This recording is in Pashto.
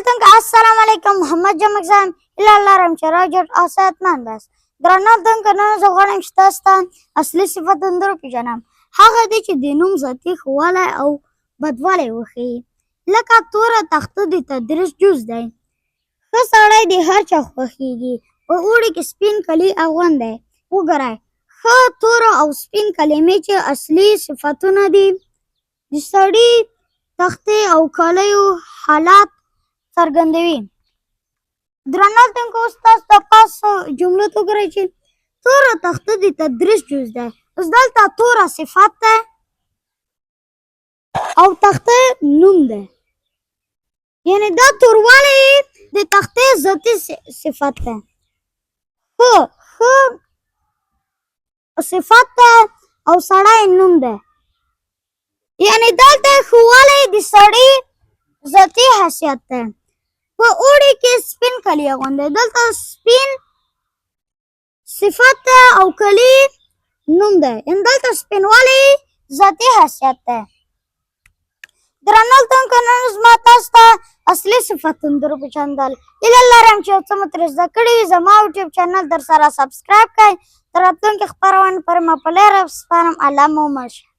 دلته السلام علیکم محمد جمع زم الا لارم چې راجر آساتمان بس درنه دلته نن زه غواړم چې تاسو ته اصلي صفتونه در وپېژنم. هغه دی چې د نوم ذاتي ښه والی او بدوالی وښیي. لکه توره تخته د تدریس جز دی. ښه سړی د هر چا خوښیږي. په اوړي کې سپین کالي اغوندی. وګورئ ښه توره او سپین کلمې چې اصلي صفتونه دي د سړي تختې او کالیو حالات څرګندوي. درنه لیدونکو اوس تاسو ته پاس جملو ته وګورئ چې توره تخته د تدریس جز دی. اوس دلته توره صفت دی او تخته نوم دی. یعنې دا توروالی د تختې ذاتي صفت دی. ښه صفت دی او سړی نوم دی. یعنې دلته ښهوالی د سړي ذاتي حیثیت دی. په اوړي کې سپین کالي اغوندی. دلته سپین صفت دی او کالي نوم دی. یعنې دلته سپینوالی ذاتي حیثیت دی. درنه لیدونکو نن زما تاسو ته اصلي صفتونه در وپېژندل. هیله لرم چې یو څه مو ترې زده کړي وي. زما یوټیوب چینل در سره سبسکرایب کړئ. د راتلونکي خپرونې پورې مو په لاره سپارم. الله مو مل شه.